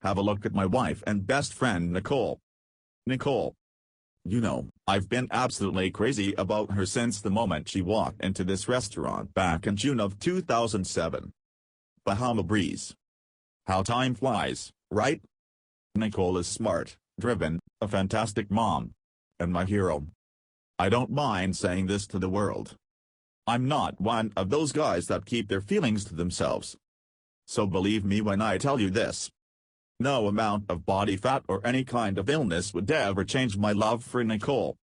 Have a look at my wife and best friend Nicole. Nicole. You know, I've been absolutely crazy about her since the moment she walked into this restaurant back in June of 2007. Bahama Breeze. How time flies, right? Nicole is smart, driven, a fantastic mom. And my hero. I don't mind saying this to the world. I'm not one of those guys that keep their feelings to themselves. So believe me when I tell you this. No amount of body fat or any kind of illness would ever change my love for Nicole.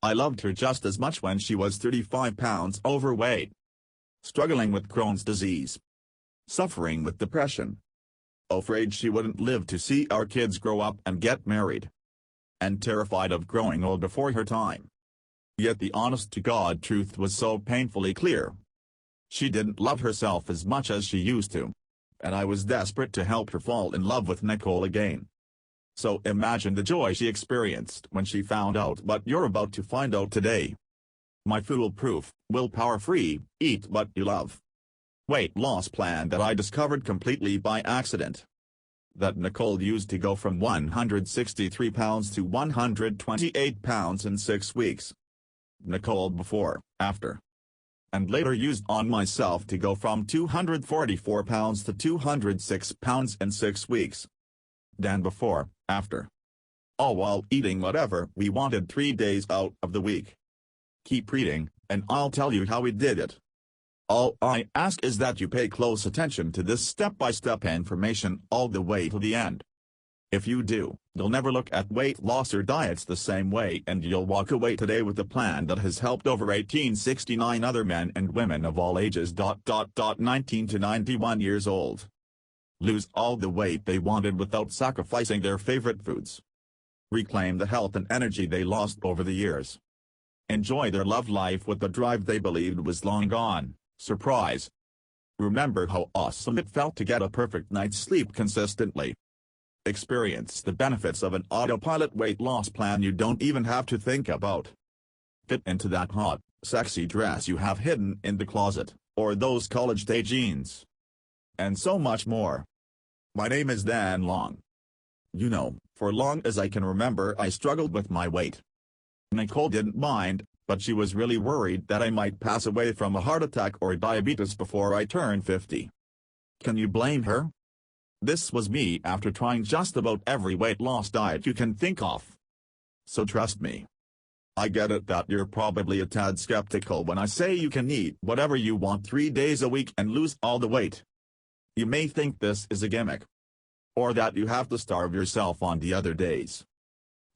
I loved her just as much when she was 35 pounds overweight, struggling with Crohn's disease, suffering with depression, afraid she wouldn't live to see our kids grow up and get married, and terrified of growing old before her time. Yet the honest-to-God truth was so painfully clear. She didn't love herself as much as she used to. And I was desperate to help her fall in love with Nicole again. So imagine the joy she experienced when she found out what you're about to find out today. My foolproof, willpower-free, eat what you love weight loss plan that I discovered completely by accident. That Nicole used to go from 163 pounds to 128 pounds in 6 weeks. Nicole before, after. And later used on myself to go from 244 pounds to 206 pounds in 6 weeks. Then before, after. All while eating whatever we wanted 3 days out of the week. Keep reading, and I'll tell you how we did it. All I ask is that you pay close attention to this step-by-step information all the way to the end. If you do, you'll never look at weight loss or diets the same way, and you'll walk away today with a plan that has helped over 1,869 other men and women of all ages 19 to 91 years old lose all the weight they wanted without sacrificing their favorite foods. Reclaim the health and energy they lost over the years. Enjoy their love life with the drive they believed was long gone. Surprise! Remember how awesome it felt to get a perfect night's sleep consistently. Experience the benefits of an autopilot weight loss plan you don't even have to think about. Fit into that hot, sexy dress you have hidden in the closet, or those college-day jeans. And so much more. My name is Dan Long. You know, for long as I can remember I struggled with my weight. Nicole didn't mind, but she was really worried that I might pass away from a heart attack or diabetes before I turned 50. Can you blame her? This was me after trying just about every weight loss diet you can think of. So trust me. I get it that you're probably a tad skeptical when I say you can eat whatever you want 3 days a week and lose all the weight. You may think this is a gimmick. Or that you have to starve yourself on the other days.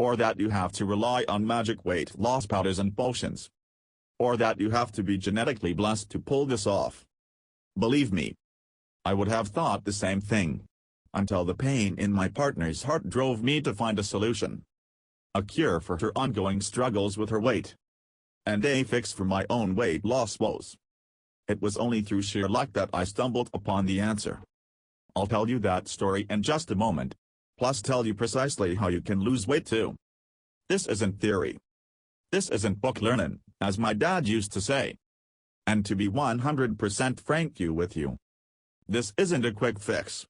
Or that you have to rely on magic weight loss powders and potions. Or that you have to be genetically blessed to pull this off. Believe me, I would have thought the same thing. Until the pain in my partner's heart drove me to find a solution. A cure for her ongoing struggles with her weight. And a fix for my own weight loss woes. It was only through sheer luck that I stumbled upon the answer. I'll tell you that story in just a moment. Plus tell you precisely how you can lose weight too. This isn't theory. This isn't book learning, as my dad used to say. And to be 100% frank with you, this isn't a quick fix.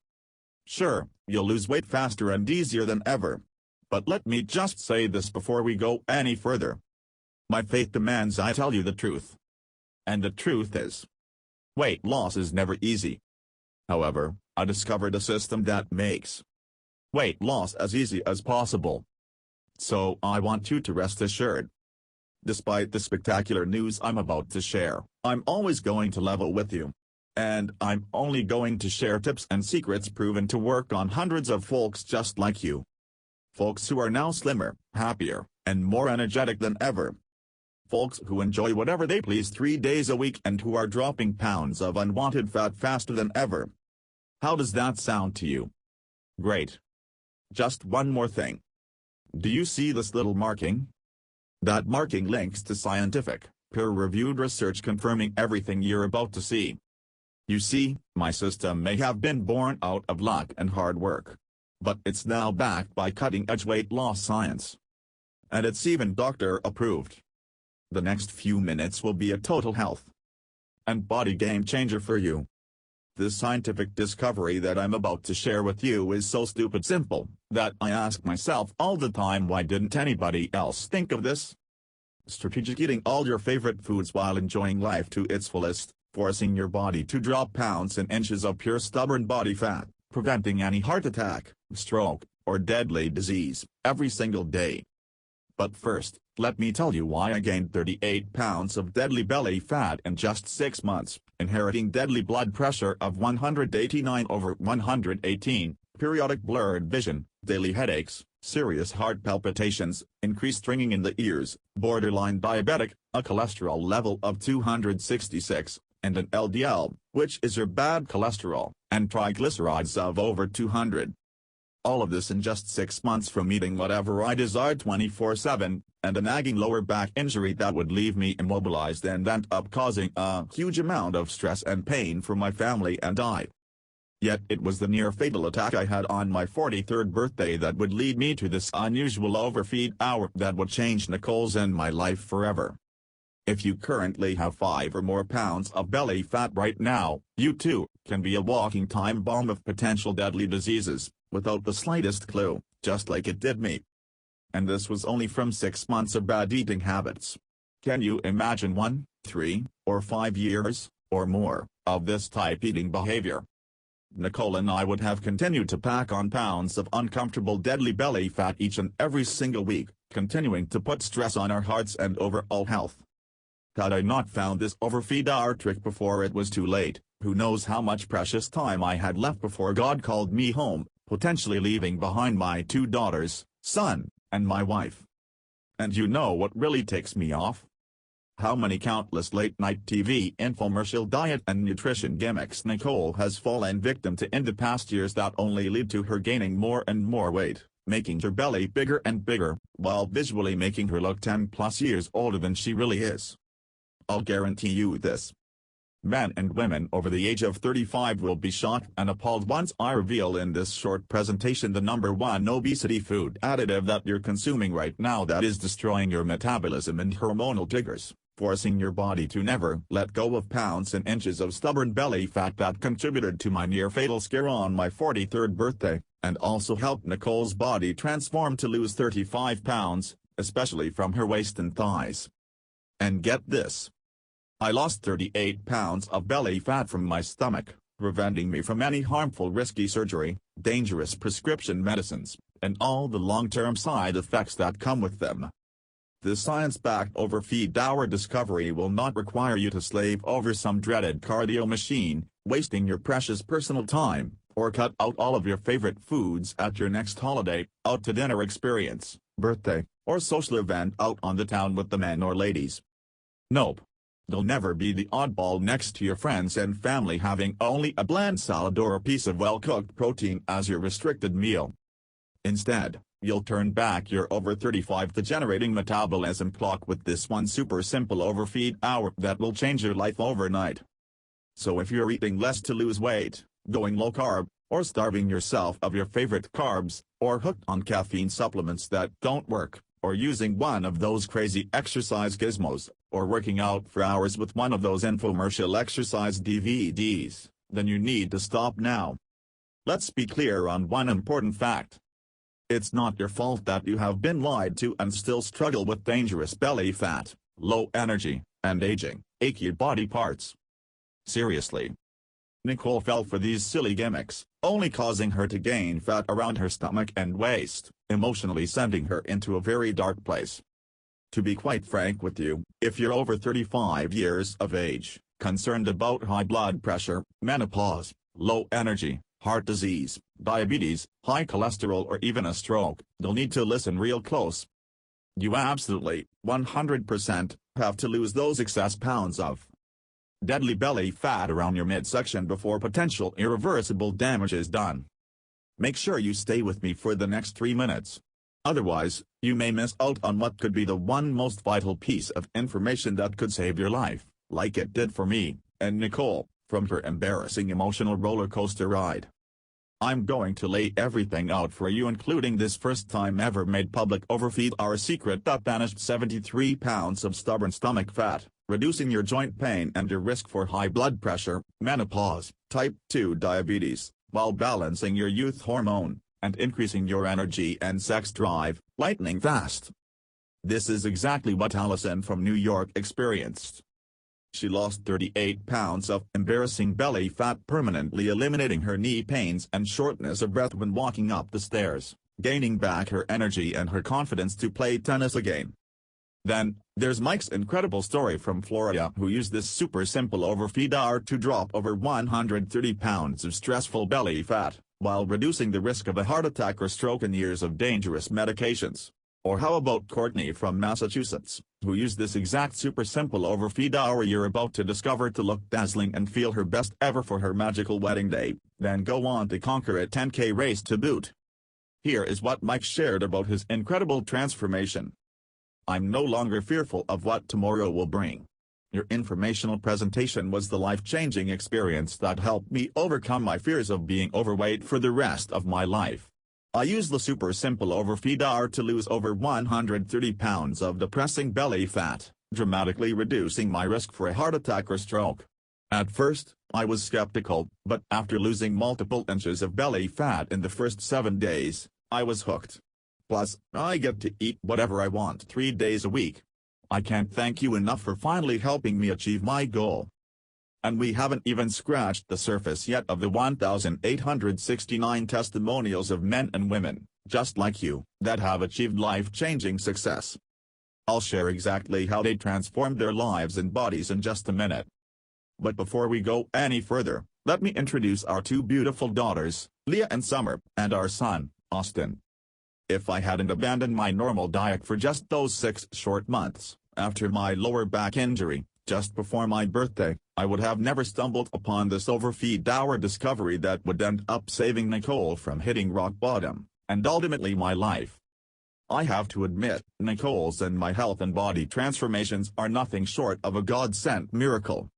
Sure, you'll lose weight faster and easier than ever. But let me just say this before we go any further. My faith demands I tell you the truth. And the truth is, weight loss is never easy. However, I discovered a system that makes weight loss as easy as possible. So I want you to rest assured. Despite the spectacular news I'm about to share, I'm always going to level with you. And I'm only going to share tips and secrets proven to work on hundreds of folks just like you. Folks who are now slimmer, happier, and more energetic than ever. Folks who enjoy whatever they please 3 days a week and who are dropping pounds of unwanted fat faster than ever. How does that sound to you? Great. Just one more thing. Do you see this little marking? That marking links to scientific, peer-reviewed research confirming everything you're about to see. You see, my system may have been born out of luck and hard work. But it's now backed by cutting-edge weight loss science. And it's even doctor-approved. The next few minutes will be a total health and body game changer for you. This scientific discovery that I'm about to share with you is so stupid simple, that I ask myself all the time, why didn't anybody else think of this? Strategic eating all your favorite foods while enjoying life to its fullest, forcing your body to drop pounds and inches of pure stubborn body fat, preventing any heart attack, stroke, or deadly disease, every single day. But first, let me tell you why I gained 38 pounds of deadly belly fat in just 6 months, inheriting deadly blood pressure of 189/118, periodic blurred vision, daily headaches, serious heart palpitations, increased ringing in the ears, borderline diabetic, a cholesterol level of 266, and an LDL, which is your bad cholesterol, and triglycerides of over 200. All of this in just 6 months from eating whatever I desired 24/7, and a nagging lower back injury that would leave me immobilized and end up causing a huge amount of stress and pain for my family and I. Yet it was the near-fatal attack I had on my 43rd birthday that would lead me to this unusual overfeed hour that would change Nicole's and my life forever. If you currently have 5 or more pounds of belly fat right now, you too can be a walking time bomb of potential deadly diseases, without the slightest clue, just like it did me. And this was only from 6 months of bad eating habits. Can you imagine 1, 3, or 5 years, or more, of this type eating behavior? Nicole and I would have continued to pack on pounds of uncomfortable deadly belly fat each and every single week, continuing to put stress on our hearts and overall health. Had I not found this overfeed hour trick before it was too late, who knows how much precious time I had left before God called me home, potentially leaving behind my 2 daughters, son, and my wife. And you know what really ticks me off? How many countless late-night TV infomercial diet and nutrition gimmicks Nicole has fallen victim to in the past years that only lead to her gaining more and more weight, making her belly bigger and bigger, while visually making her look 10+ years older than she really is. I'll guarantee you this. Men and women over the age of 35 will be shocked and appalled once I reveal in this short presentation the #1 obesity food additive that you're consuming right now that is destroying your metabolism and hormonal triggers, forcing your body to never let go of pounds and inches of stubborn belly fat that contributed to my near-fatal scare on my 43rd birthday, and also helped Nicole's body transform to lose 35 pounds, especially from her waist and thighs. And get this. I lost 38 pounds of belly fat from my stomach, preventing me from any harmful risky surgery, dangerous prescription medicines, and all the long-term side effects that come with them. This science-backed overfeed hour discovery will not require you to slave over some dreaded cardio machine, wasting your precious personal time, or cut out all of your favorite foods at your next holiday, out-to-dinner experience, birthday, or social event out on the town with the men or ladies. Nope. You'll never be the oddball next to your friends and family having only a bland salad or a piece of well-cooked protein as your restricted meal. Instead, you'll turn back your over 35 degenerating metabolism clock with this one super simple overfeed hour that will change your life overnight. So if you're eating less to lose weight, going low carb, or starving yourself of your favorite carbs, or hooked on caffeine supplements that don't work, or using one of those crazy exercise gizmos, or working out for hours with one of those infomercial exercise DVDs, then you need to stop now. Let's be clear on one important fact. It's not your fault that you have been lied to and still struggle with dangerous belly fat, low energy, and aging, achy body parts. Seriously. Nicole fell for these silly gimmicks, only causing her to gain fat around her stomach and waist, emotionally sending her into a very dark place. To be quite frank with you, if you're over 35 years of age, concerned about high blood pressure, menopause, low energy, heart disease, diabetes, high cholesterol or even a stroke, you'll need to listen real close. You absolutely, 100%, have to lose those excess pounds of deadly belly fat around your midsection before potential irreversible damage is done. Make sure you stay with me for the next 3 minutes. Otherwise, you may miss out on what could be the one most vital piece of information that could save your life, like it did for me, and Nicole, from her embarrassing emotional roller coaster ride. I'm going to lay everything out for you, including this first time ever made public overfeed, our secret that banished 73 pounds of stubborn stomach fat, reducing your joint pain and your risk for high blood pressure, menopause, type 2 diabetes, while balancing your youth hormone, and increasing your energy and sex drive, lightning fast. This is exactly what Allison from New York experienced. She lost 38 pounds of embarrassing belly fat, permanently eliminating her knee pains and shortness of breath when walking up the stairs, gaining back her energy and her confidence to play tennis again. Then, there's Mike's incredible story from Florida, who used this super simple overfeed hour to drop over 130 pounds of stressful belly fat, while reducing the risk of a heart attack or stroke and years of dangerous medications. Or how about Courtney from Massachusetts, who used this exact super simple overfeed hour you're about to discover to look dazzling and feel her best ever for her magical wedding day, then go on to conquer a 10K race to boot. Here is what Mike shared about his incredible transformation. I'm no longer fearful of what tomorrow will bring. Your informational presentation was the life-changing experience that helped me overcome my fears of being overweight for the rest of my life. I used the super simple overfeed hour to lose over 130 pounds of depressing belly fat, dramatically reducing my risk for a heart attack or stroke. At first, I was skeptical, but after losing multiple inches of belly fat in the first 7 days, I was hooked. Plus, I get to eat whatever I want 3 days a week. I can't thank you enough for finally helping me achieve my goal. And we haven't even scratched the surface yet of the 1,869 testimonials of men and women, just like you, that have achieved life-changing success. I'll share exactly how they transformed their lives and bodies in just a minute. But before we go any further, let me introduce our two beautiful daughters, Leah and Summer, and our son, Austin. If I hadn't abandoned my normal diet for just those 6 short months, after my lower back injury, just before my birthday, I would have never stumbled upon this overfeed hour discovery that would end up saving Nicole from hitting rock bottom, and ultimately my life. I have to admit, Nicole's and my health and body transformations are nothing short of a God-sent miracle.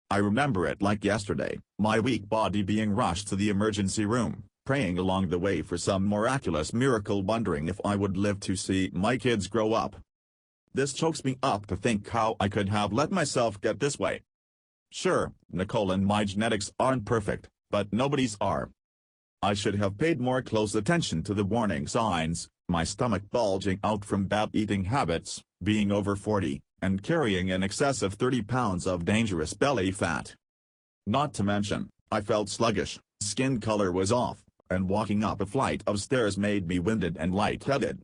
I remember it like yesterday, my weak body being rushed to the emergency room, praying along the way for some miraculous miracle, wondering if I would live to see my kids grow up. This chokes me up to think how I could have let myself get this way. Sure, Nicole and my genetics aren't perfect, but nobody's are. I should have paid more close attention to the warning signs, my stomach bulging out from bad eating habits, being over 40, and carrying in excess of 30 pounds of dangerous belly fat. Not to mention, I felt sluggish, skin color was off, and walking up a flight of stairs made me winded and lightheaded.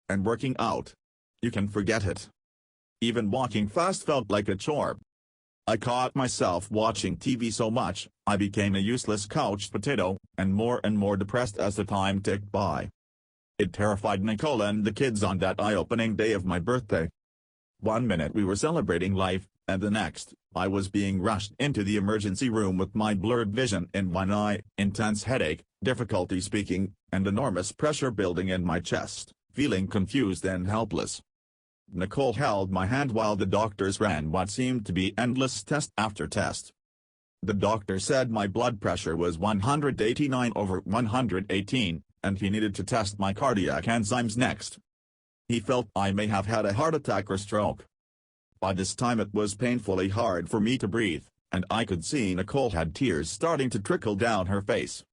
And working out? You can forget it. Even walking fast felt like a chore. I caught myself watching TV so much, I became a useless couch potato, and more depressed as the time ticked by. It terrified Nicole and the kids on that eye-opening day of my birthday. One minute we were celebrating life, and the next, I was being rushed into the emergency room with my blurred vision in one eye, intense headache, difficulty speaking, and enormous pressure building in my chest, feeling confused and helpless. Nicole held my hand while the doctors ran what seemed to be endless test after test. The doctor said my blood pressure was 189/118, and he needed to test my cardiac enzymes next. He felt I may have had a heart attack or stroke. By this time it was painfully hard for me to breathe, and I could see Nicole had tears starting to trickle down her face.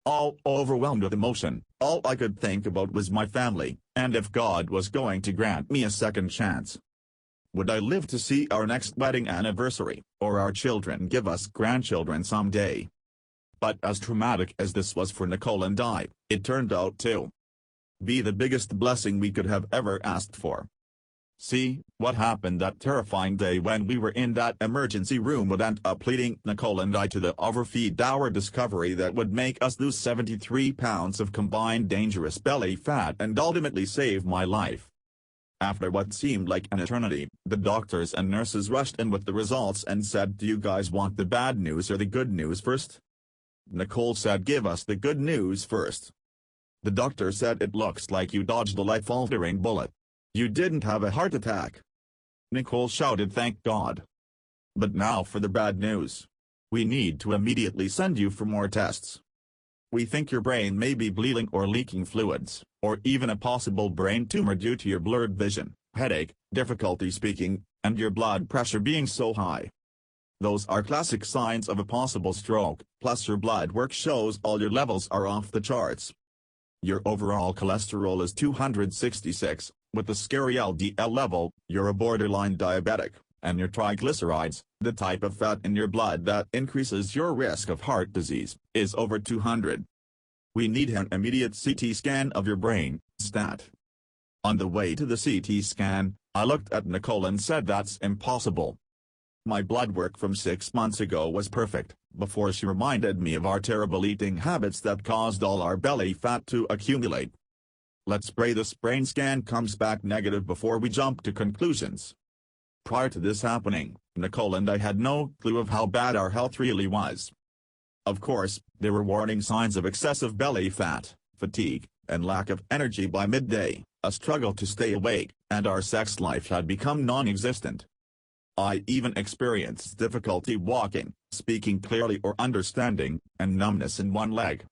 All overwhelmed with emotion, all I could think about was my family, and if God was going to grant me a second chance. Would I live to see our next wedding anniversary, or our children give us grandchildren someday? But as traumatic as this was for Nicole and I, it turned out to be the biggest blessing we could have ever asked for. See, what happened that terrifying day when we were in that emergency room would end up leading Nicole and I to the overfeed hour discovery that would make us lose 73 pounds of combined dangerous belly fat and ultimately save my life. After what seemed like an eternity, the doctors and nurses rushed in with the results and said, "Do you guys want the bad news or the good news first?" Nicole said, "Give us the good news first." The doctor said, "It looks like you dodged a life-altering bullet. You didn't have a heart attack." Nicole shouted, "Thank God." "But now for the bad news. We need to immediately send you for more tests. We think your brain may be bleeding or leaking fluids, or even a possible brain tumor due to your blurred vision, headache, difficulty speaking, and your blood pressure being so high. Those are classic signs of a possible stroke, plus your blood work shows all your levels are off the charts. Your overall cholesterol is 266, with the scary LDL level, you're a borderline diabetic, and your triglycerides, the type of fat in your blood that increases your risk of heart disease, is over 200. We need an immediate CT scan of your brain, stat. On the way to the CT scan, I looked at Nicole and said that's impossible. My blood work from 6 months ago was perfect, before she reminded me of our terrible eating habits that caused all our belly fat to accumulate. Let's pray this brain scan comes back negative before we jump to conclusions. Prior to this happening, Nicole and I had no clue of how bad our health really was. Of course, there were warning signs of excessive belly fat, fatigue, and lack of energy by midday, a struggle to stay awake, and our sex life had become non-existent. I even experienced difficulty walking, speaking clearly or understanding, and numbness in one leg.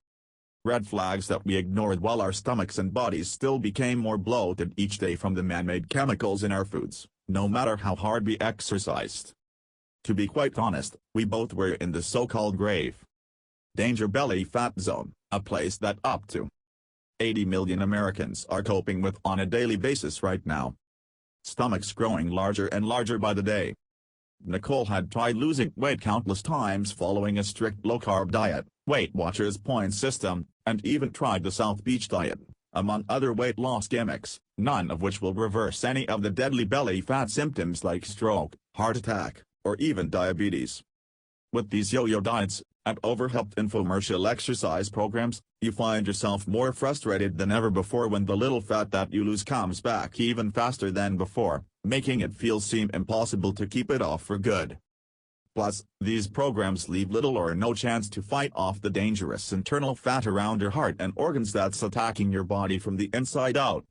Red flags that we ignored while our stomachs and bodies still became more bloated each day from the man-made chemicals in our foods, no matter how hard we exercised. To be quite honest, we both were in the so-called grave danger belly fat zone, a place that up to 80 million Americans are coping with on a daily basis right now. Stomachs growing larger and larger by the day. Nicole had tried losing weight countless times following a strict low-carb diet, Weight Watchers point system, and even tried the South Beach diet, among other weight loss gimmicks, none of which will reverse any of the deadly belly fat symptoms like stroke, heart attack, or even diabetes. With these yo-yo diets, and overhelped infomercial exercise programs, you find yourself more frustrated than ever before when the little fat that you lose comes back even faster than before, making it seem impossible to keep it off for good. Plus, these programs leave little or no chance to fight off the dangerous internal fat around your heart and organs that's attacking your body from the inside out.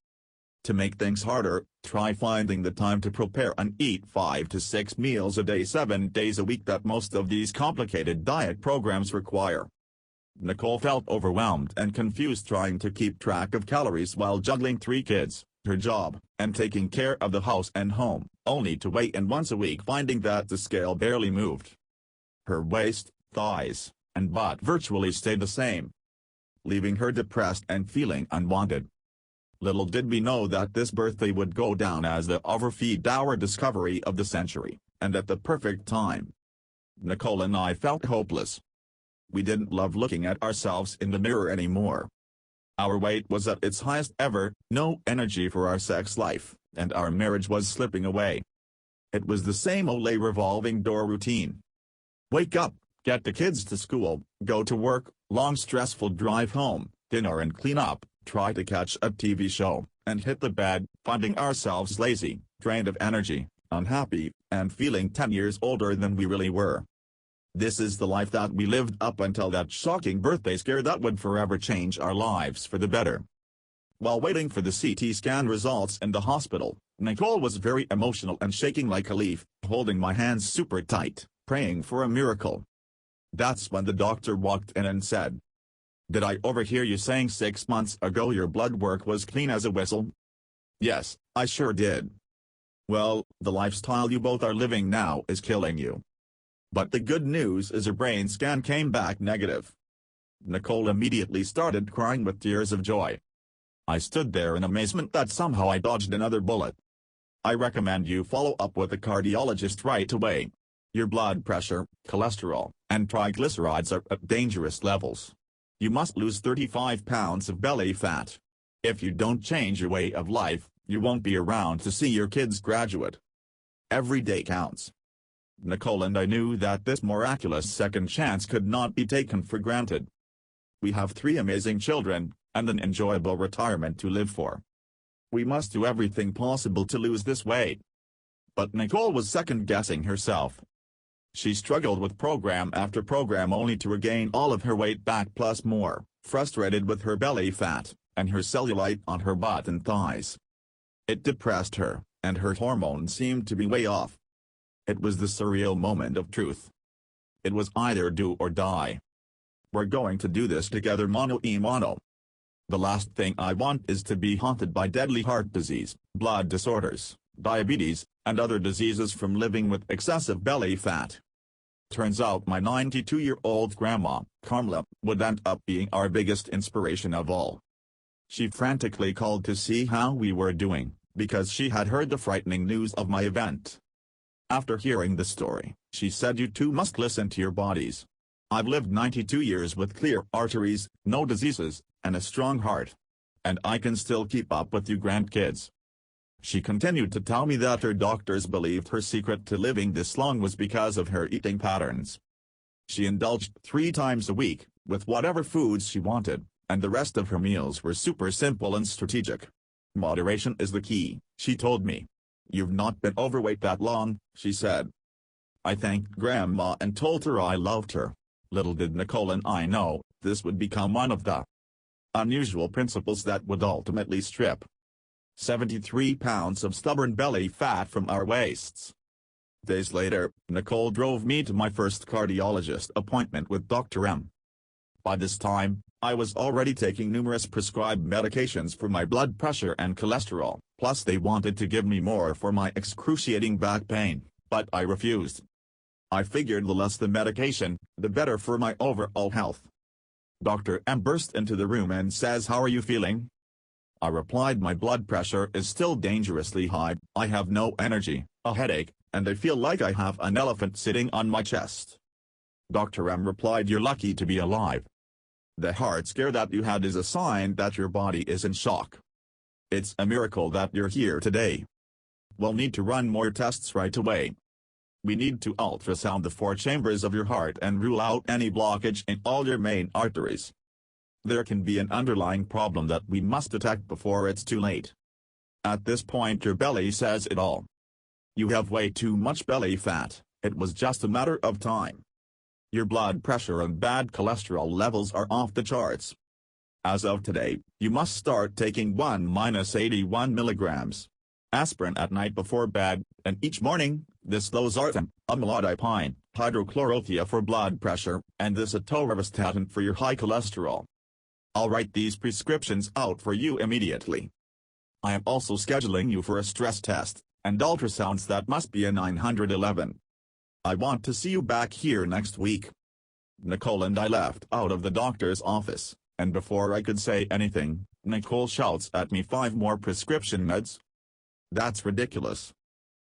To make things harder, try finding the time to prepare and eat 5 to 6 meals a day 7 days a week that most of these complicated diet programs require. Nicole felt overwhelmed and confused trying to keep track of calories while juggling 3 kids, her job, and taking care of the house and home, only to weigh in once a week finding that the scale barely moved. Her waist, thighs, and butt virtually stayed the same, leaving her depressed and feeling unwanted. Little did we know that this birthday would go down as the overfeed hour discovery of the century, and at the perfect time. Nicole and I felt hopeless. We didn't love looking at ourselves in the mirror anymore. Our weight was at its highest ever, no energy for our sex life, and our marriage was slipping away. It was the same old revolving door routine. Wake up, get the kids to school, go to work, long stressful drive home, dinner and clean up, try to catch a TV show, and hit the bed, finding ourselves lazy, drained of energy, unhappy, and feeling 10 years older than we really were. This is the life that we lived up until that shocking birthday scare that would forever change our lives for the better. While waiting for the CT scan results in the hospital, Nicole was very emotional and shaking like a leaf, holding my hands super tight, praying for a miracle. That's when the doctor walked in and said, "Did I overhear you saying 6 months ago your blood work was clean as a whistle?" "Yes, I sure did." "Well, the lifestyle you both are living now is killing you." But the good news is her brain scan came back negative. Nicole immediately started crying with tears of joy. I stood there in amazement that somehow I dodged another bullet. "I recommend you follow up with a cardiologist right away. Your blood pressure, cholesterol, and triglycerides are at dangerous levels. You must lose 35 pounds of belly fat. If you don't change your way of life, you won't be around to see your kids graduate. Every day counts." Nicole and I knew that this miraculous second chance could not be taken for granted. We have 3 amazing children, and an enjoyable retirement to live for. We must do everything possible to lose this weight. But Nicole was second-guessing herself. She struggled with program after program only to regain all of her weight back plus more, frustrated with her belly fat, and her cellulite on her butt and thighs. It depressed her, and her hormones seemed to be way off. It was the surreal moment of truth. It was either do or die. We're going to do this together mano a mano. The last thing I want is to be haunted by deadly heart disease, blood disorders, diabetes, and other diseases from living with excessive belly fat. Turns out my 92-year-old grandma, Carmela, would end up being our biggest inspiration of all. She frantically called to see how we were doing, because she had heard the frightening news of my event. After hearing the story, she said, "You two must listen to your bodies. I've lived 92 years with clear arteries, no diseases, and a strong heart. And I can still keep up with you grandkids." She continued to tell me that her doctors believed her secret to living this long was because of her eating patterns. She indulged 3 times a week, with whatever foods she wanted, and the rest of her meals were super simple and strategic. "Moderation is the key," she told me. "You've not been overweight that long," she said. I thanked Grandma and told her I loved her. Little did Nicole and I know, this would become one of the unusual principles that would ultimately strip 73 pounds of stubborn belly fat from our waists. Days later, Nicole drove me to my first cardiologist appointment with Dr. M. By this time, I was already taking numerous prescribed medications for my blood pressure and cholesterol, plus they wanted to give me more for my excruciating back pain, but I refused. I figured the less the medication, the better for my overall health. Dr. M burst into the room and says, "How are you feeling?" I replied, "My blood pressure is still dangerously high, I have no energy, a headache, and I feel like I have an elephant sitting on my chest." Dr. M replied, "You're lucky to be alive. The heart scare that you had is a sign that your body is in shock. It's a miracle that you're here today. We'll need to run more tests right away. We need to ultrasound the 4 chambers of your heart and rule out any blockage in all your main arteries. There can be an underlying problem that we must detect before it's too late. At this point your belly says it all. You have way too much belly fat, it was just a matter of time. Your blood pressure and bad cholesterol levels are off the charts. As of today, you must start taking 1-81 milligrams aspirin at night before bed, and each morning, this losartan, amlodipine, hydrochlorothea for blood pressure, and this atorvastatin for your high cholesterol. I'll write these prescriptions out for you immediately. I am also scheduling you for a stress test, and ultrasounds that must be a 911. I want to see you back here next week." Nicole and I left out of the doctor's office, and before I could say anything, Nicole shouts at me, "5 more prescription meds? That's ridiculous."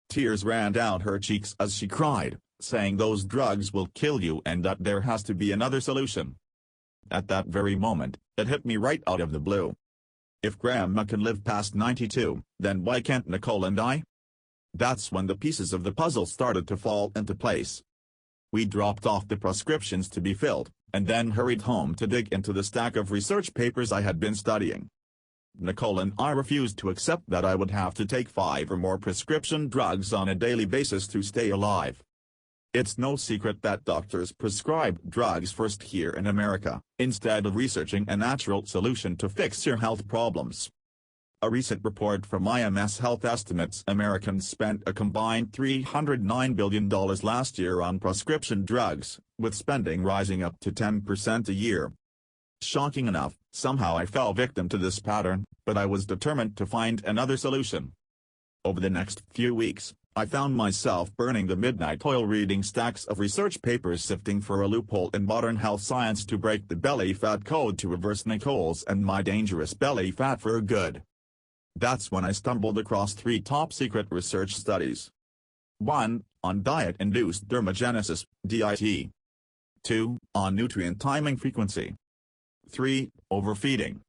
Tears ran down her cheeks as she cried, saying those drugs will kill you and that there has to be another solution. At that very moment, it hit me right out of the blue. If Grandma can live past 92, then why can't Nicole and I? That's when the pieces of the puzzle started to fall into place. We dropped off the prescriptions to be filled, and then hurried home to dig into the stack of research papers I had been studying. Nicole and I refused to accept that I would have to take 5 or more prescription drugs on a daily basis to stay alive. It's no secret that doctors prescribe drugs first here in America, instead of researching a natural solution to fix your health problems. A recent report from IMS Health estimates Americans spent a combined $309 billion last year on prescription drugs, with spending rising up to 10% a year. Shocking enough, somehow I fell victim to this pattern, but I was determined to find another solution. Over the next few weeks, I found myself burning the midnight oil reading stacks of research papers sifting for a loophole in modern health science to break the belly fat code to reverse Nicole's and my dangerous belly fat for good. That's when I stumbled across 3 top-secret research studies. 1. On diet-induced dermogenesis, DIT. 2. On nutrient timing frequency. 3. Overfeeding.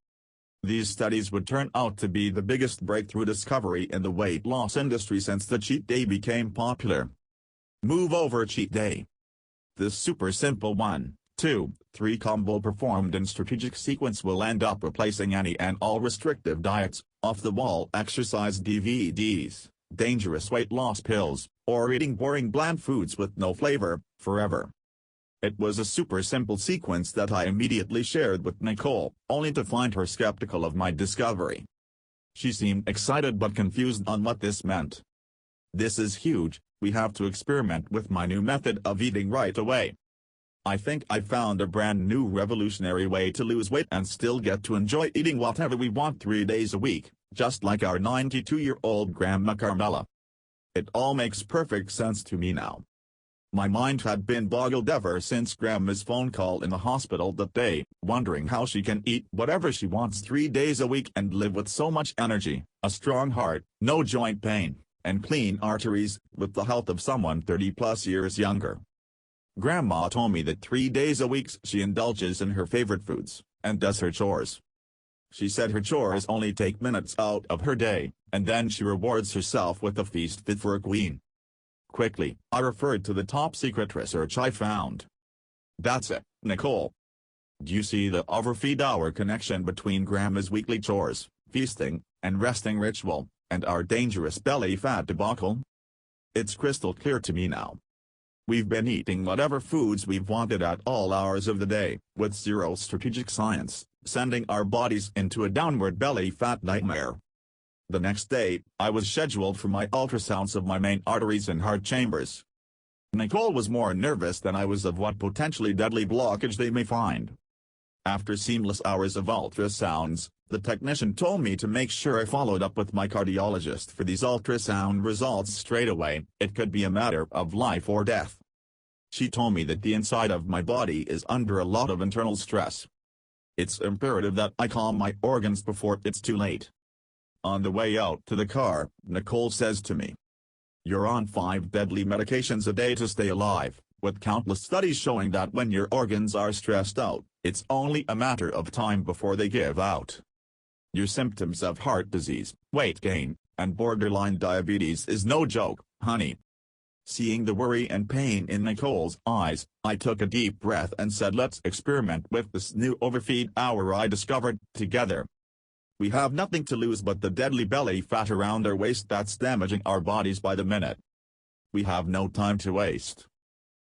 These studies would turn out to be the biggest breakthrough discovery in the weight loss industry since the cheat day became popular. Move over cheat day. This super simple 1, 2, 3 combo performed in strategic sequence will end up replacing any and all restrictive diets, off-the-wall exercise DVDs, dangerous weight loss pills, or eating boring bland foods with no flavor, forever. It was a super simple sequence that I immediately shared with Nicole, only to find her skeptical of my discovery. She seemed excited but confused on what this meant. "This is huge, we have to experiment with my new method of eating right away." I think I found a brand new revolutionary way to lose weight and still get to enjoy eating whatever we want 3 days a week, just like our 92-year-old Grandma Carmela. It all makes perfect sense to me now. My mind had been boggled ever since Grandma's phone call in the hospital that day, wondering how she can eat whatever she wants 3 days a week and live with so much energy, a strong heart, no joint pain, and clean arteries, with the health of someone 30+ years younger. Grandma told me that 3 days a week she indulges in her favorite foods, and does her chores. She said her chores only take minutes out of her day, and then she rewards herself with a feast fit for a queen. Quickly, I referred to the top-secret research I found. That's it, Nicole. Do you see the overfeed hour connection between Grandma's weekly chores, feasting, and resting ritual, and our dangerous belly fat debacle? It's crystal clear to me now. We've been eating whatever foods we've wanted at all hours of the day, with zero strategic science, sending our bodies into a downward belly fat nightmare. The next day, I was scheduled for my ultrasounds of my main arteries and heart chambers. Nicole was more nervous than I was of what potentially deadly blockage they may find. After seamless hours of ultrasounds, the technician told me to make sure I followed up with my cardiologist for these ultrasound results straight away. It could be a matter of life or death. She told me that the inside of my body is under a lot of internal stress. It's imperative that I calm my organs before it's too late. On the way out to the car, Nicole says to me, "You're on 5 deadly medications a day to stay alive, with countless studies showing that when your organs are stressed out, it's only a matter of time before they give out. Your symptoms of heart disease, weight gain, and borderline diabetes is no joke, honey." Seeing the worry and pain in Nicole's eyes, I took a deep breath and said, "Let's experiment with this new overfeed hour I discovered together. We have nothing to lose but the deadly belly fat around our waist that's damaging our bodies by the minute. We have no time to waste.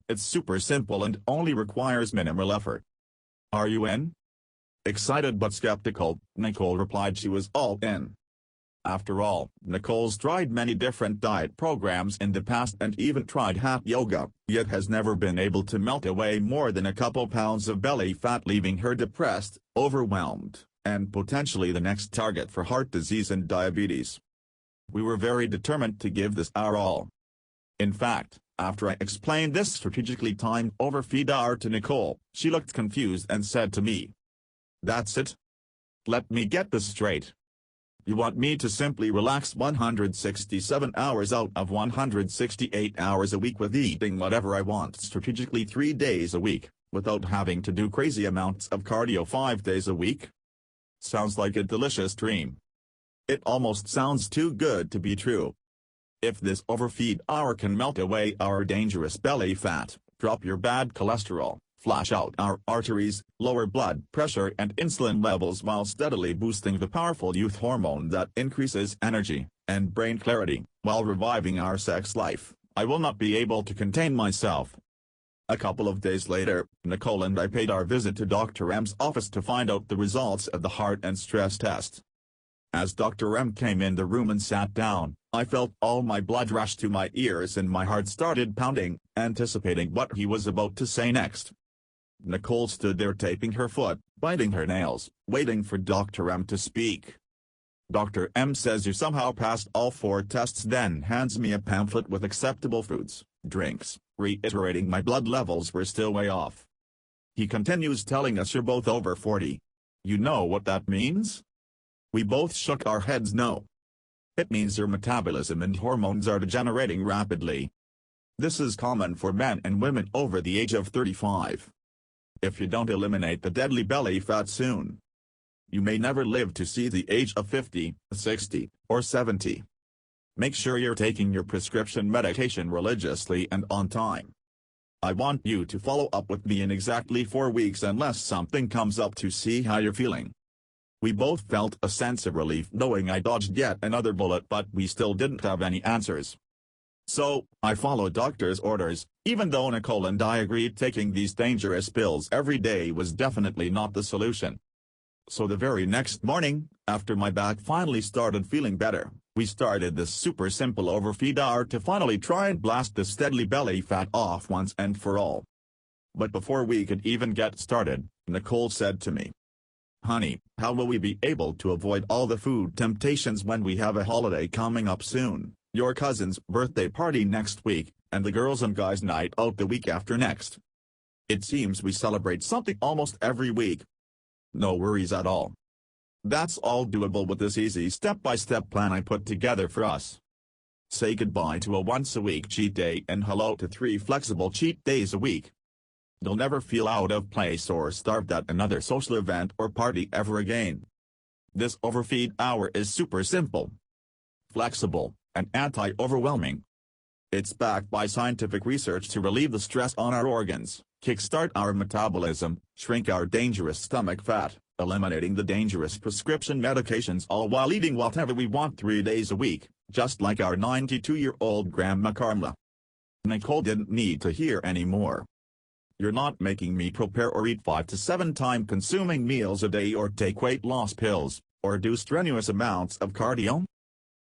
It's super simple and only requires minimal effort. Are you in?" Excited but skeptical, Nicole replied she was all in. After all, Nicole's tried many different diet programs in the past and even tried hot yoga, yet has never been able to melt away more than a couple pounds of belly fat, leaving her depressed, overwhelmed, and potentially the next target for heart disease and diabetes. We were very determined to give this our all. In fact, after I explained this strategically timed overfeed hour to Nicole, she looked confused and said to me, "That's it? Let me get this straight. You want me to simply relax 167 hours out of 168 hours a week with eating whatever I want strategically 3 days a week, without having to do crazy amounts of cardio 5 days a week? Sounds like a delicious dream. It almost sounds too good to be true. If this overfeed hour can melt away our dangerous belly fat, drop your bad cholesterol, flush out our arteries, lower blood pressure and insulin levels while steadily boosting the powerful youth hormone that increases energy and brain clarity, while reviving our sex life, I will not be able to contain myself." A couple of days later, Nicole and I paid our visit to Dr. M's office to find out the results of the heart and stress test. As Dr. M came in the room and sat down, I felt all my blood rush to my ears and my heart started pounding, anticipating what he was about to say next. Nicole stood there taping her foot, biting her nails, waiting for Dr. M to speak. Dr. M says you somehow passed all 4 tests, then hands me a pamphlet with acceptable foods, drinks, reiterating my blood levels were still way off. He continues telling us you're both over 40. You know what that means? We both shook our heads no. It means your metabolism and hormones are degenerating rapidly. This is common for men and women over the age of 35. If you don't eliminate the deadly belly fat soon, you may never live to see the age of 50, 60, or 70. Make sure you're taking your prescription medication religiously and on time. I want you to follow up with me in exactly 4 weeks unless something comes up to see how you're feeling." We both felt a sense of relief knowing I dodged yet another bullet, but we still didn't have any answers. So, I followed doctor's orders, even though Nicole and I agreed taking these dangerous pills every day was definitely not the solution. So the very next morning, after my back finally started feeling better, we started this super simple overfeed hour to finally try and blast this deadly belly fat off once and for all. But before we could even get started, Nicole said to me, "Honey, how will we be able to avoid all the food temptations when we have a holiday coming up soon, your cousin's birthday party next week, and the girls and guys night out the week after next? It seems we celebrate something almost every week." "No worries at all. That's all doable with this easy step-by-step plan I put together for us. Say goodbye to a once-a-week cheat day and hello to 3 flexible cheat days a week. You'll never feel out of place or starved at another social event or party ever again. This overfeed hour is super simple, flexible, and anti-overwhelming. It's backed by scientific research to relieve the stress on our organs, kickstart our metabolism, shrink our dangerous stomach fat, eliminating the dangerous prescription medications, all while eating whatever we want 3 days a week, just like our 92-year-old Grandma Carla." Nicole didn't need to hear any more. "You're not making me prepare or eat 5 to 7 time-consuming meals a day or take weight loss pills, or do strenuous amounts of cardio?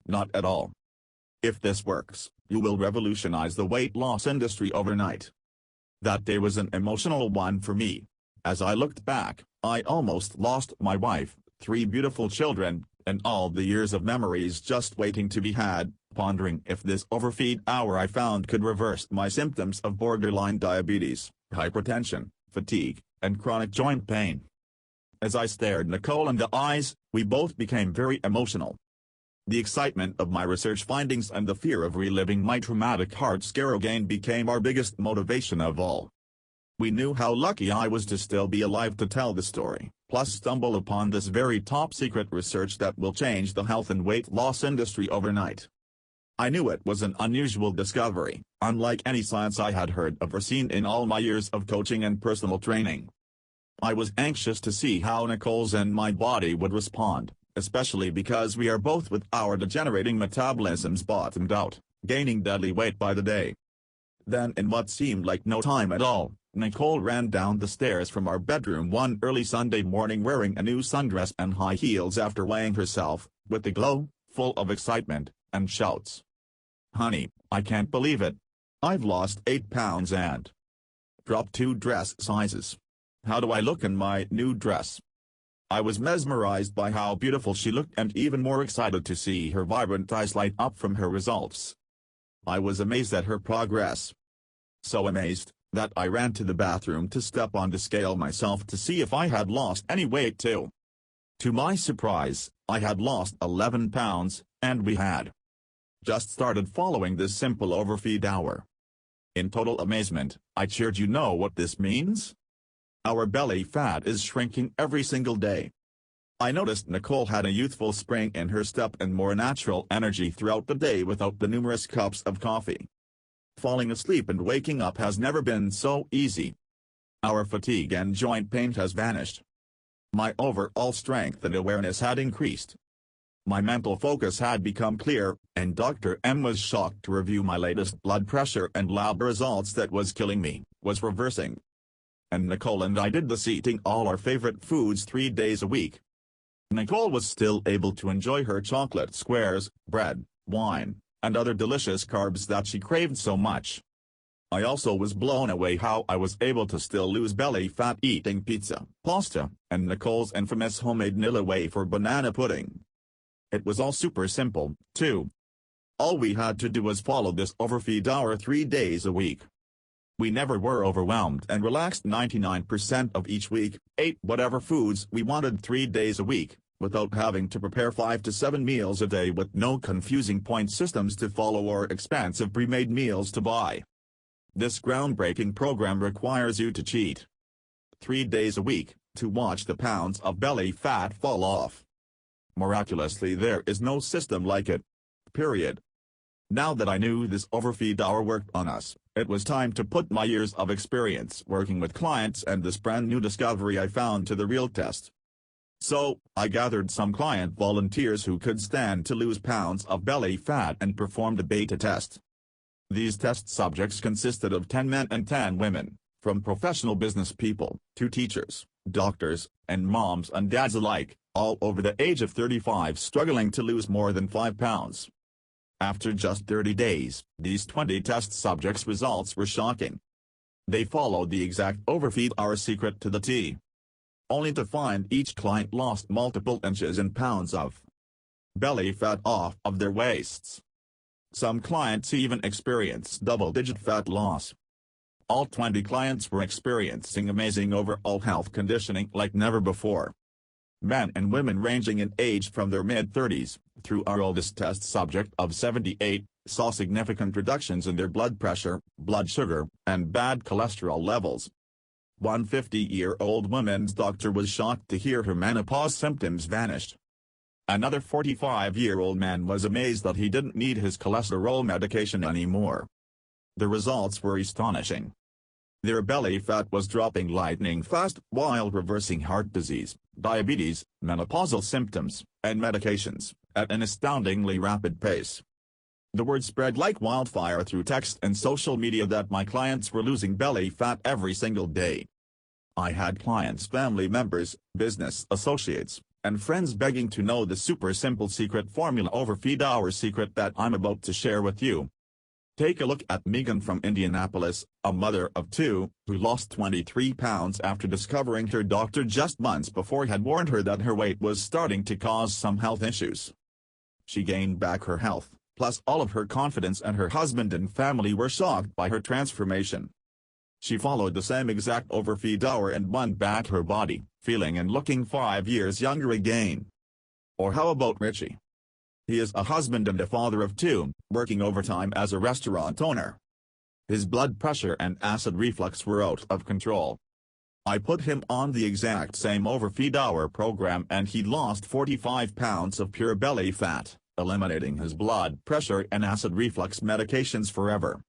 Not at all. If this works, you will revolutionize the weight loss industry overnight." That day was an emotional one for me. As I looked back, I almost lost my wife, 3 beautiful children, and all the years of memories just waiting to be had, pondering if this overfeed hour I found could reverse my symptoms of borderline diabetes, hypertension, fatigue, and chronic joint pain. As I stared Nicole in the eyes, we both became very emotional. The excitement of my research findings and the fear of reliving my traumatic heart scare again became our biggest motivation of all. We knew how lucky I was to still be alive to tell the story, plus stumble upon this very top-secret research that will change the health and weight loss industry overnight. I knew it was an unusual discovery, unlike any science I had heard of or seen in all my years of coaching and personal training. I was anxious to see how Nicole's and my body would respond, especially because we are both with our degenerating metabolisms bottomed out, gaining deadly weight by the day. Then in what seemed like no time at all, Nicole ran down the stairs from our bedroom one early Sunday morning wearing a new sundress and high heels after weighing herself, with a glow, full of excitement, and shouts, "Honey, I can't believe it. I've lost 8 pounds and dropped 2 dress sizes. How do I look in my new dress?" I was mesmerized by how beautiful she looked and even more excited to see her vibrant eyes light up from her results. I was amazed at her progress. So amazed, that I ran to the bathroom to step on the scale myself to see if I had lost any weight too. To my surprise, I had lost 11 pounds, and we had just started following this simple overfeed hour. In total amazement, I cheered. "You know what this means? Our belly fat is shrinking every single day." I noticed Nicole had a youthful spring in her step and more natural energy throughout the day without the numerous cups of coffee. Falling asleep and waking up has never been so easy. Our fatigue and joint pain has vanished. My overall strength and awareness had increased. My mental focus had become clear, and Dr. M was shocked to review my latest blood pressure and lab results that was killing me, was reversing. And Nicole and I did this, eating all our favorite foods 3 days a week. Nicole was still able to enjoy her chocolate squares, bread, wine, and other delicious carbs that she craved so much. I also was blown away how I was able to still lose belly fat eating pizza, pasta, and Nicole's infamous homemade Nilla wafer banana pudding. It was all super simple, too. All we had to do was follow this overfeed hour 3 days a week. We never were overwhelmed and relaxed 99% of each week, ate whatever foods we wanted 3 days a week, without having to prepare 5 to 7 meals a day, with no confusing point systems to follow or expensive pre-made meals to buy. This groundbreaking program requires you to cheat 3 days a week, to watch the pounds of belly fat fall off. Miraculously, there is no system like it. Period. Now that I knew this overfeed hour worked on us, it was time to put my years of experience working with clients and this brand new discovery I found to the real test. So, I gathered some client volunteers who could stand to lose pounds of belly fat and performed a beta test. These test subjects consisted of 10 men and 10 women, from professional business people, to teachers, doctors, and moms and dads alike, all over the age of 35 struggling to lose more than 5 pounds. After just 30 days, these 20 test subjects' results were shocking. They followed the exact overfeed hour secret to the T, only to find each client lost multiple inches and pounds of belly fat off of their waists. Some clients even experienced double-digit fat loss. All 20 clients were experiencing amazing overall health conditioning like never before. Men and women ranging in age from their mid-30s, through our oldest test subject of 78, saw significant reductions in their blood pressure, blood sugar, and bad cholesterol levels. One 50-year-old woman's doctor was shocked to hear her menopause symptoms vanished. Another 45-year-old man was amazed that he didn't need his cholesterol medication anymore. The results were astonishing. Their belly fat was dropping lightning fast while reversing heart disease, diabetes, menopausal symptoms, and medications, at an astoundingly rapid pace. The word spread like wildfire through text and social media that my clients were losing belly fat every single day. I had clients, family members, business associates, and friends begging to know the super simple secret formula overfeed hour secret that I'm about to share with you. Take a look at Megan from Indianapolis, a mother of two, who lost 23 pounds after discovering her doctor just months before had warned her that her weight was starting to cause some health issues. She gained back her health, plus all of her confidence, and her husband and family were shocked by her transformation. She followed the same exact overfeed hour and won back her body, feeling and looking 5 years younger again. Or how about Richie? He is a husband and a father of two, working overtime as a restaurant owner. His blood pressure and acid reflux were out of control. I put him on the exact same overfeed hour program and he lost 45 pounds of pure belly fat, eliminating his blood pressure and acid reflux medications forever.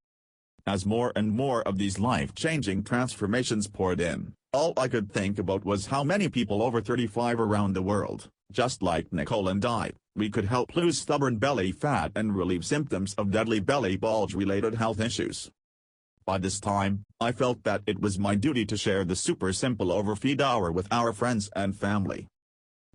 As more and more of these life-changing transformations poured in, all I could think about was how many people over 35 around the world, just like Nicole and I, we could help lose stubborn belly fat and relieve symptoms of deadly belly bulge-related health issues. By this time, I felt that it was my duty to share the super simple overfeed hour with our friends and family.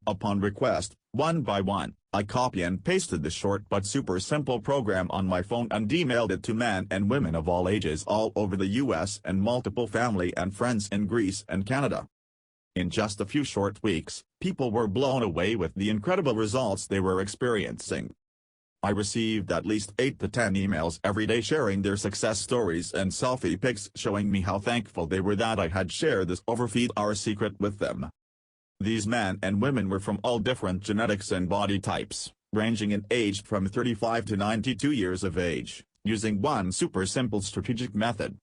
Upon request, one by one, I copy and pasted the short but super simple program on my phone and emailed it to men and women of all ages all over the US and multiple family and friends in Greece and Canada. In just a few short weeks, people were blown away with the incredible results they were experiencing. I received at least 8 to 10 emails every day sharing their success stories and selfie pics showing me how thankful they were that I had shared this overfeed hour secret with them. These men and women were from all different genetics and body types, ranging in age from 35 to 92 years of age, using one super simple strategic method.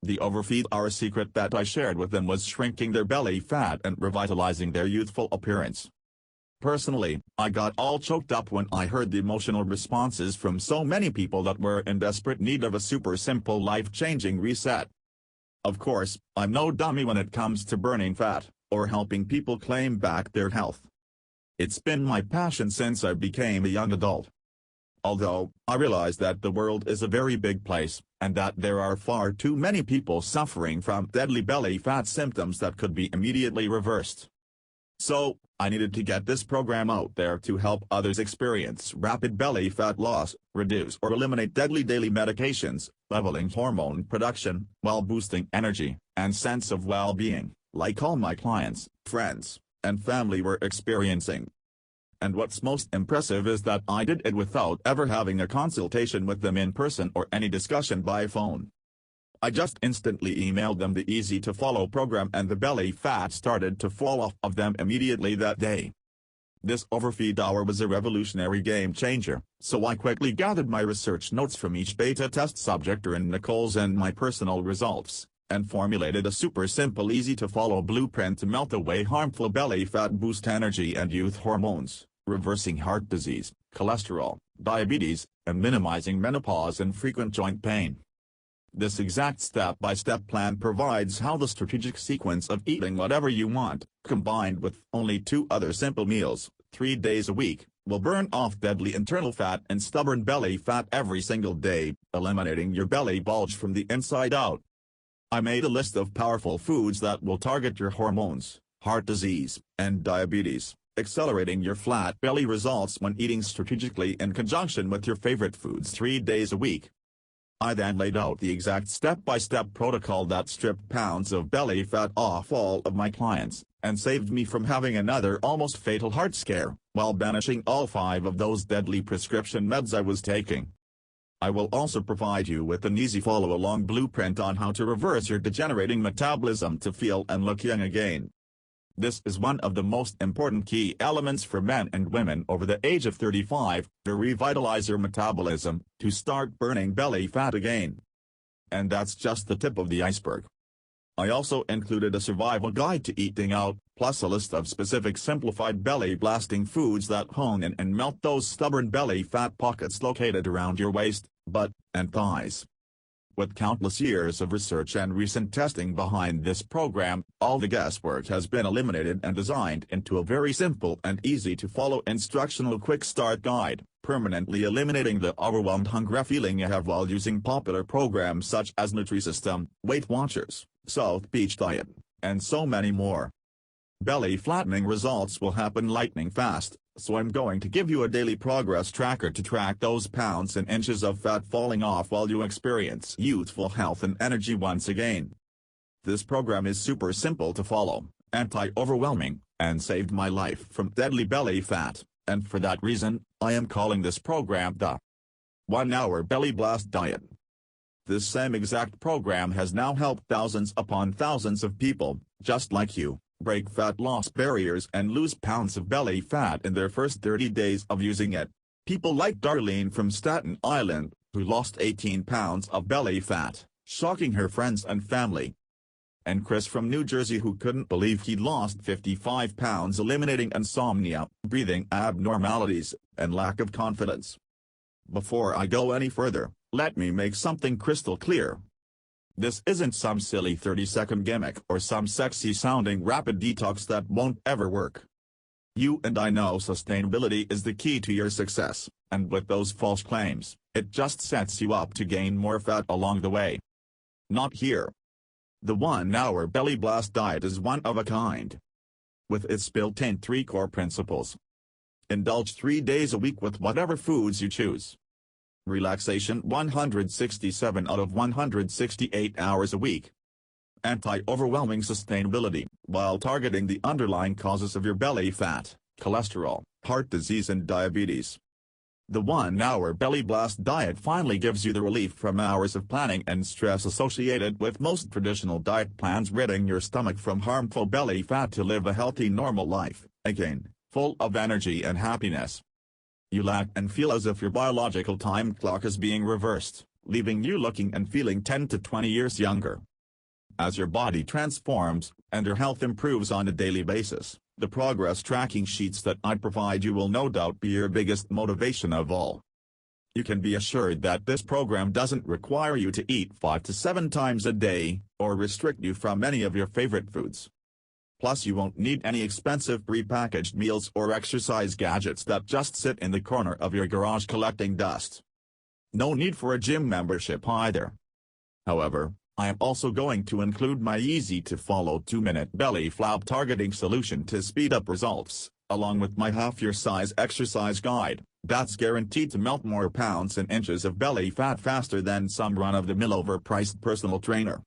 The overfeed hour secret that I shared with them was shrinking their belly fat and revitalizing their youthful appearance. Personally, I got all choked up when I heard the emotional responses from so many people that were in desperate need of a super simple life-changing reset. Of course, I'm no dummy when it comes to burning fat, or helping people claim back their health. It's been my passion since I became a young adult. Although, I realize that the world is a very big place, and that there are far too many people suffering from deadly belly fat symptoms that could be immediately reversed. So, I needed to get this program out there to help others experience rapid belly fat loss, reduce or eliminate deadly daily medications, leveling hormone production, while boosting energy and sense of well-being, like all my clients, friends, and family were experiencing. And what's most impressive is that I did it without ever having a consultation with them in person or any discussion by phone. I just instantly emailed them the easy-to-follow program and the belly fat started to fall off of them immediately that day. This overfeed hour was a revolutionary game changer, so I quickly gathered my research notes from each beta test subject and Nicole's and my personal results, and formulated a super simple easy-to-follow blueprint to melt away harmful belly fat, boost energy and youth hormones, reversing heart disease, cholesterol, diabetes, and minimizing menopause and frequent joint pain. This exact step-by-step plan provides how the strategic sequence of eating whatever you want, combined with only 2 other simple meals, 3 days a week, will burn off deadly internal fat and stubborn belly fat every single day, eliminating your belly bulge from the inside out. I made a list of powerful foods that will target your hormones, heart disease, and diabetes, accelerating your flat belly results when eating strategically in conjunction with your favorite foods 3 days a week. I then laid out the exact step-by-step protocol that stripped pounds of belly fat off all of my clients, and saved me from having another almost fatal heart scare, while banishing all 5 of those deadly prescription meds I was taking. I will also provide you with an easy follow-along blueprint on how to reverse your degenerating metabolism to feel and look young again. This is one of the most important key elements for men and women over the age of 35, to revitalize your metabolism, to start burning belly fat again. And that's just the tip of the iceberg. I also included a survival guide to eating out, plus a list of specific simplified belly-blasting foods that hone in and melt those stubborn belly fat pockets located around your waist, butt, and thighs. With countless years of research and recent testing behind this program, all the guesswork has been eliminated and designed into a very simple and easy-to-follow instructional quick-start guide, permanently eliminating the overwhelmed hungry feeling you have while using popular programs such as Nutrisystem, Weight Watchers, South Beach Diet, and so many more. Belly flattening results will happen lightning fast, so I'm going to give you a daily progress tracker to track those pounds and inches of fat falling off while you experience youthful health and energy once again. This program is super simple to follow, anti-overwhelming, and saved my life from deadly belly fat, and for that reason, I am calling this program the 1 Hour Belly Blast Diet. This same exact program has now helped thousands upon thousands of people, just like you, break fat loss barriers and lose pounds of belly fat in their first 30 days of using it. People like Darlene from Staten Island, who lost 18 pounds of belly fat, shocking her friends and family. And Chris from New Jersey, who couldn't believe he'd lost 55 pounds, eliminating insomnia, breathing abnormalities, and lack of confidence. Before I go any further, let me make something crystal clear. This isn't some silly 30-second gimmick or some sexy-sounding rapid detox that won't ever work. You and I know sustainability is the key to your success, and with those false claims, it just sets you up to gain more fat along the way. Not here. The 1 Hour Belly Blast Diet is one of a kind. With its built-in 3 core principles. Indulge 3 days a week with whatever foods you choose. Relaxation 167 out of 168 hours a week. Anti-overwhelming sustainability, while targeting the underlying causes of your belly fat, cholesterol, heart disease and diabetes. The 1 Hour Belly Blast Diet finally gives you the relief from hours of planning and stress associated with most traditional diet plans, ridding your stomach from harmful belly fat to live a healthy normal life, again, full of energy and happiness. You laugh and feel as if your biological time clock is being reversed, leaving you looking and feeling 10 to 20 years younger. As your body transforms, and your health improves on a daily basis, the progress tracking sheets that I provide you will no doubt be your biggest motivation of all. You can be assured that this program doesn't require you to eat 5 to 7 times a day, or restrict you from any of your favorite foods. Plus, you won't need any expensive prepackaged meals or exercise gadgets that just sit in the corner of your garage collecting dust. No need for a gym membership either. However, I am also going to include my easy-to-follow 2-minute belly flap targeting solution to speed up results, along with my half-your-size exercise guide, that's guaranteed to melt more pounds and inches of belly fat faster than some run-of-the-mill overpriced personal trainer.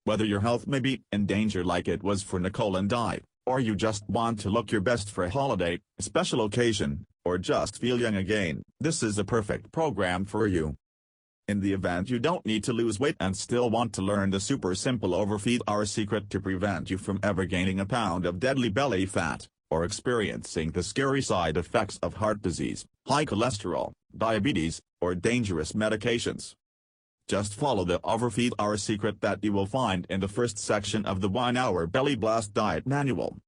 Whether your health may be in danger like it was for Nicole and I, or you just want to look your best for a holiday, special occasion, or just feel young again, this is a perfect program for you. In the event you don't need to lose weight and still want to learn the super simple overfeed our secret to prevent you from ever gaining a pound of deadly belly fat, or experiencing the scary side effects of heart disease, high cholesterol, diabetes, or dangerous medications. Just follow the Overfeed Our Secret that you will find in the first section of the 1 Hour Belly Blast Diet Manual,